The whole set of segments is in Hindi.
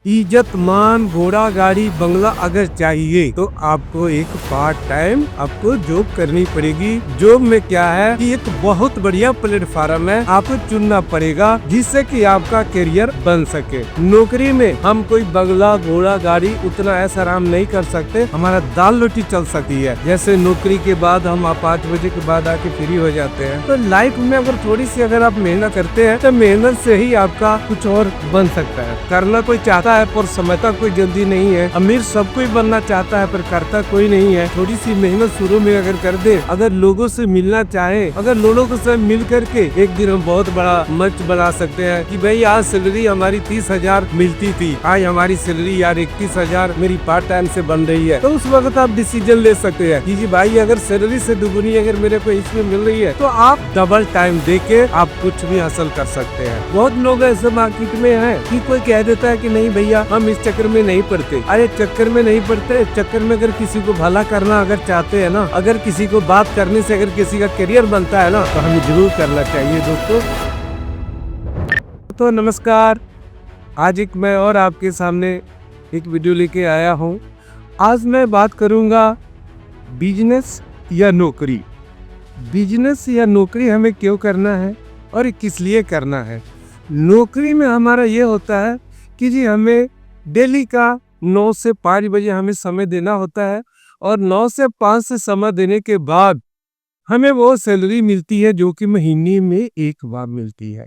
इज्जत मान घोड़ा गाड़ी बंगला अगर चाहिए तो आपको एक पार्ट टाइम आपको जॉब करनी पड़ेगी। जॉब में क्या है कि एक बहुत बढ़िया प्लेटफार्म है, आपको चुनना पड़ेगा जिससे कि आपका करियर बन सके। नौकरी में हम कोई बंगला घोड़ा गाड़ी उतना ऐसा आराम नहीं कर सकते, हमारा दाल रोटी चल सकती है। जैसे नौकरी के बाद हम 5 बजे के बाद आके फ्री हो जाते हैं। तो लाइफ में अगर थोड़ी सी अगर आप मेहनत करते हैं तो मेहनत से ही आपका कुछ और बन सकता है। करना कोई चाहता है पर समझता कोई जल्दी नहीं है। अमीर सब कोई बनना चाहता है पर करता कोई नहीं है। थोड़ी सी मेहनत शुरू में अगर कर दे, अगर लोगों से मिलना चाहे, अगर लोगों से मिल करके एक दिन हम बहुत बड़ा मंच बना सकते हैं कि भाई आज सैलरी हमारी 30,000 मिलती थी, आज हमारी सैलरी यार 31,000 मेरी पार्ट टाइम से बन रही है। तो उस वक्त आप डिसीजन ले सकते हैं कि जी भाई अगर सैलरी से दुगुनी अगर मेरे को इसमें मिल रही है तो आप डबल टाइम देके आप कुछ भी हासिल कर सकते हैं। बहुत लोग ऐसे मार्केट में है कि कोई कह देता है कि नहीं भैया हम इस चक्कर में नहीं पड़ते। अरे चक्कर में नहीं पड़ते, चक्कर में अगर किसी को भला करना अगर चाहते हैं ना, अगर किसी को बात करने से अगर किसी का करियर बनता है ना तो हमें जरूर करना चाहिए दोस्तों। तो नमस्कार, आज एक मैं और आपके सामने एक वीडियो लेके आया हूँ। आज मैं बात करूँगा बिजनेस या नौकरी। बिजनेस या नौकरी हमें क्यों करना है और किस लिए करना है। नौकरी में हमारा ये होता है कि जी हमें डेली का 9 से 5 बजे हमें समय देना होता है और 9 से 5 से समय देने के बाद हमें वो सैलरी मिलती है जो कि महीने में एक बार मिलती है।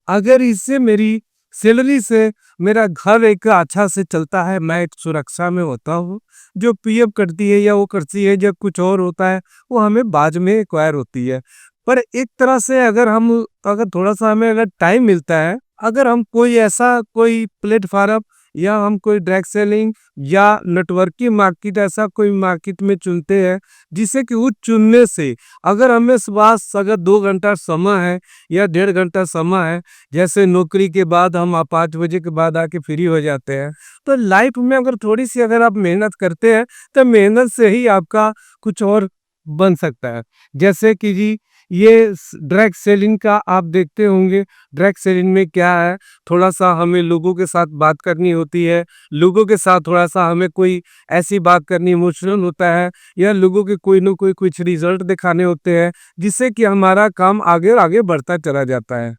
अगर इससे मेरी सैलरी से मेरा घर एक अच्छा से चलता है, मैं एक सुरक्षा में होता हूँ। जो पीएफ कटती है या वो करती है या कुछ और होता है वो हमें बाद में एक्वायर होती है। पर एक तरह से अगर थोड़ा सा हमें अगर टाइम मिलता है, अगर हम कोई ऐसा कोई प्लेटफार्म या हम कोई डायरेक्ट सेलिंग या नेटवर्किंग मार्केट ऐसा कोई मार्केट में चुनते हैं जिसे कि उस चुनने से अगर हमें पास अगर 2 घंटा समय है या 1.5 घंटा समय है, जैसे नौकरी के बाद हम 5 बजे के बाद आके फ्री हो जाते हैं, तो लाइफ में अगर थोड़ी सी अगर आप मेहनत करते हैं तो मेहनत से ही आपका कुछ और बन सकता है। जैसे कि जी ये डायरेक्ट सेलिंग का आप देखते होंगे। डायरेक्ट सेलिंग में क्या है, थोड़ा सा हमें लोगों के साथ बात करनी होती है, लोगों के साथ थोड़ा सा हमें कोई ऐसी बात करनी इमोशनल होता है या लोगों के कोई न कोई कुछ रिजल्ट दिखाने होते हैं जिससे कि हमारा काम आगे और आगे बढ़ता चला जाता है।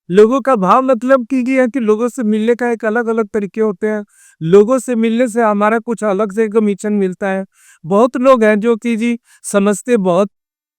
लोगों का भाव मतलब कि ये है कि लोगों से मिलने का एक अलग अलग तरीके होते हैं। लोगों से मिलने से हमारा कुछ अलग से कमीशन मिलता है। बहुत लोग हैं जो कि जी समझते बहुत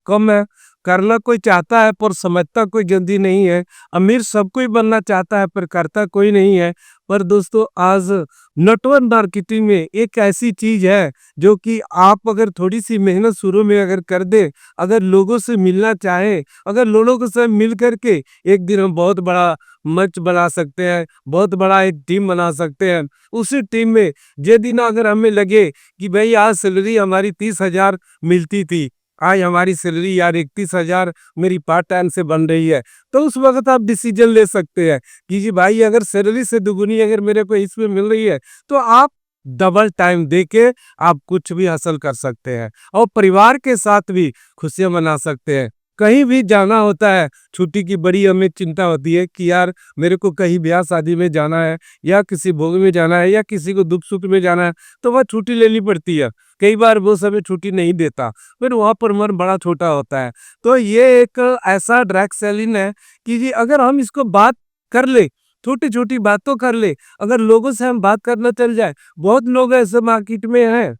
कम है। करना कोई चाहता है पर समझता कोई जल्दी नहीं है। अमीर सब कोई बनना चाहता है पर करता कोई नहीं है। पर दोस्तों आज नेटवर्क मार्केटिंग में एक ऐसी चीज है जो कि आप अगर थोड़ी सी मेहनत शुरू में अगर कर दे, अगर लोगों से मिलना चाहे, अगर लोगों से मिल करके एक दिन हम बहुत बड़ा मंच बना सकते हैं, बहुत बड़ा एक टीम बना सकते हैं। उसी टीम में जे दिन अगर हमें लगे कि भाई आज सैलरी हमारी 30,000 मिलती थी, आज हमारी सैलरी यार 31,000 मेरी पार्ट टाइम से बन रही है, तो उस वक्त आप डिसीजन ले सकते हैं कि जी भाई अगर सैलरी से दुगुनी अगर मेरे को इसमें मिल रही है तो आप डबल टाइम देके आप कुछ भी हासिल कर सकते हैं और परिवार के साथ भी खुशियां मना सकते हैं। कहीं भी जाना होता है, छुट्टी की बड़ी हमें चिंता होती है कि यार मेरे को कहीं ब्याह शादी में जाना है या किसी भोग में जाना है या किसी को दुख सुख में जाना है तो वह छुट्टी लेनी पड़ती है। कई बार वो समय छुट्टी नहीं देता, फिर वहाँ पर मन बड़ा छोटा होता है। तो ये एक ऐसा डायरेक्ट सेलिंग है कि जी अगर हम इसको बात कर ले, छोटी छोटी बातों कर ले, अगर लोगों से हम बात करना चल जाए। बहुत लोग ऐसे मार्केट में हैं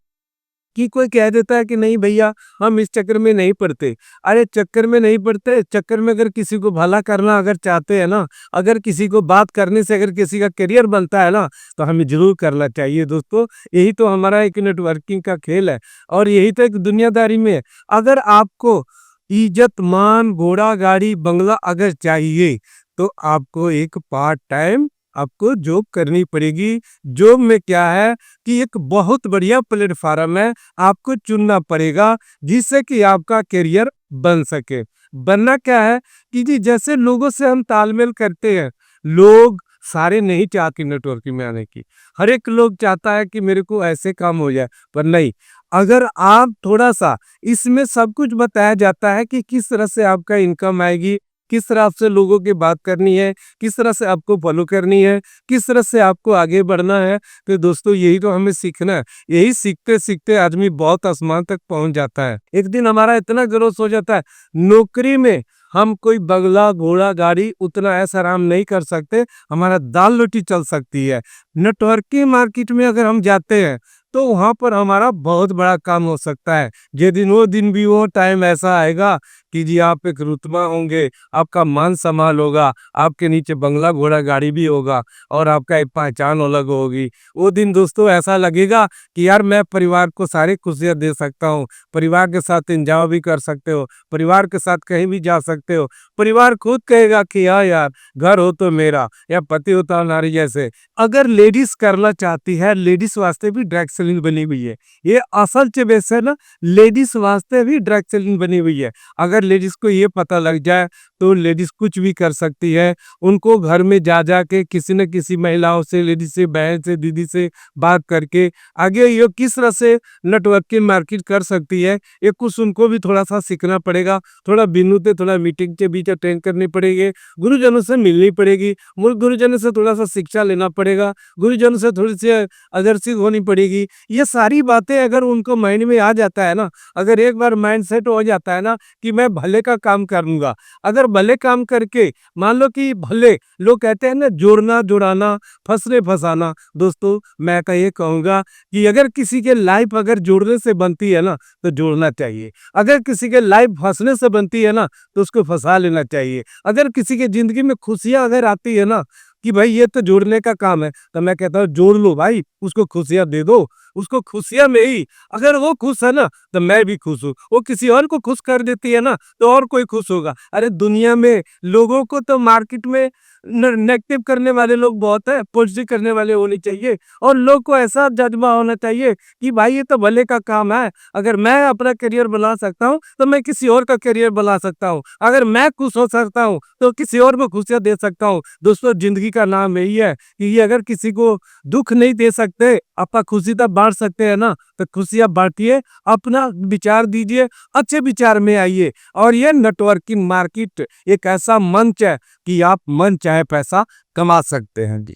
कि कोई कह देता है कि नहीं भैया हम इस चक्कर में नहीं पड़ते। अरे चक्कर में नहीं पड़ते, चक्कर में अगर किसी को भला करना अगर चाहते हैं ना, अगर किसी को बात करने से अगर किसी का करियर बनता है ना तो हमें जरूर करना चाहिए दोस्तों। यही तो हमारा एक नेटवर्किंग का खेल है और यही तो एक दुनियादारी में है। अगर आपको इज्जत मान घोड़ा गाड़ी बंगला अगर चाहिए तो आपको एक पार्ट टाइम आपको जॉब करनी पड़ेगी। जॉब में क्या है कि एक बहुत बढ़िया प्लेटफार्म है, आपको चुनना पड़ेगा जिससे कि आपका करियर बन सके। बनना क्या है कि जी जैसे लोगों से हम तालमेल करते हैं, लोग सारे नहीं चाहते नेटवर्किंग में आने की। हर एक लोग चाहता है कि मेरे को ऐसे काम हो जाए, पर नहीं। अगर आप थोड़ा सा इसमें सब कुछ बताया जाता है कि किस तरह से आपका इनकम आएगी, किस तरह से लोगों की बात करनी है, किस तरह से आपको फॉलो करनी है, किस तरह से आपको आगे बढ़ना है। तो दोस्तों यही तो हमें सीखना है। यही सीखते-सीखते आदमी बहुत आसमान तक पहुँच जाता है। एक दिन हमारा इतना ग्रोथ हो जाता है, नौकरी में हम कोई बंगला, घोड़ा, गाड़ी उतना ऐश-आराम नहीं कर सकते, हमारा दाल-रोटी चल सकती है। नेटवर्किंग मार्केट में अगर हम जाते हैं, तो वहाँ पर हमारा बहुत बड़ा काम हो सकता है। जे दिन वो दिन भी वो टाइम ऐसा आएगा कि जी आप एक रुतबा होंगे, आपका मान-सम्मान होगा, आपके नीचे बंगला, घोड़ा, गाड़ी भी होगा और आपका एक पहचान अलग होगी। वो दिन दोस्तों ऐसा लगेगा कि यार मैं परिवार को सारी खुशियाँ दे सकता हूँ, परिवार के साथ एन्जॉय भी कर सकते हो, परिवार के साथ कहीं भी जा सकते हो। परिवार खुद कहेगा कि हाँ यार, घर हो तो मेरा या पति हो तो नारी जैसे। अगर लेडीज़ करना चाहती है, लेडीज़ वास्ते भी ड्रग सेलिंग बनी हुई है। ये असल च वैसे ना लेडीज़ वास्ते भी ड्रग सेलिंग बनी हुई है। अगर लेडीज़ को ये पता लग जाए तो लेडीज़ कुछ भी कर सकती है। उनको घर में जा के किसी न किसी महिलाओं से, लेडीज़ से, बहन से, दीदी से बात करके आगे ये किस तरह से नेटवर्किंग मार्केट कर सकती है, ये कुछ उनको भी थोड़ा-सा सीखना पड़ेगा। थोड़ा बिनु ते थोड़ा मीटिंग के बीच अटेंड करनी पड़ेगी, गुरुजनों से मिलनी पड़ेगी, गुरुजनों से थोड़ा-सा शिक्षा लेना पड़ेगा, गुरुजनों से थोड़ी-सी आदर्शित होनी पड़ेगी। ये सारी बातें अगर उनको माइंड में आ जाता है ना, अगर एक बार माइंड सेट हो जाता है ना कि मैं भले का काम करूँगा, अगर भले काम करके मान लो कि भले लोग कहते हैं ना जोड़ना-जुड़ाना, फँसने-फँसाना, दोस्तों मैं तो ये कहूँगा कि अगर किसी के लाइफ अगर जोड़ने से बनती है ना, तो जोड़ना चाहिए। अगर किसी के लाइफ फँसने से बनती है ना, तो उसको फँसा लेना चाहिए। अगर किसी की ज़िंदगी में खुशियाँ अगर आती है ना, कि भाई ये तो जोड़ने का काम है, तो मैं कहता हूँ जोड़ लो भाई, उसको खुशियाँ दे दो, उसको खुशियाँ में ही अगर वो खुश है ना, तो मैं भी खुश हूँ। वो किसी और को खुश कर देती है ना, तो और कोई खुश होगा। अरे दुनिया में लोगों को तो मार्केट में नेगेटिव करने वाले लोग बहुत है, पॉजिटिव करने वाले होने चाहिए और लोग को ऐसा जज्बा होना चाहिए कि भाई ये तो भले का काम है। अगर मैं अपना करियर बना सकता हूँ, तो मैं किसी और का करियर बना सकता हूँ। अगर मैं खुश हो सकता हूँ, तो किसी और को खुशियाँ दे सकता हूँ। दोस्तों जिंदगी का नाम यही है कि ये अगर किसी को दुख नहीं दे सकते, आपका खुशी तब बांट सकते हैं ना, तो खुशियाँ बांटिए, अपना विचार दीजिए, अच्छे विचार में आइए। और ये नेटवर्किंग मार्केट एक ऐसा मंच है कि आप मन चाहे पैसा कमा सकते हैं। जी।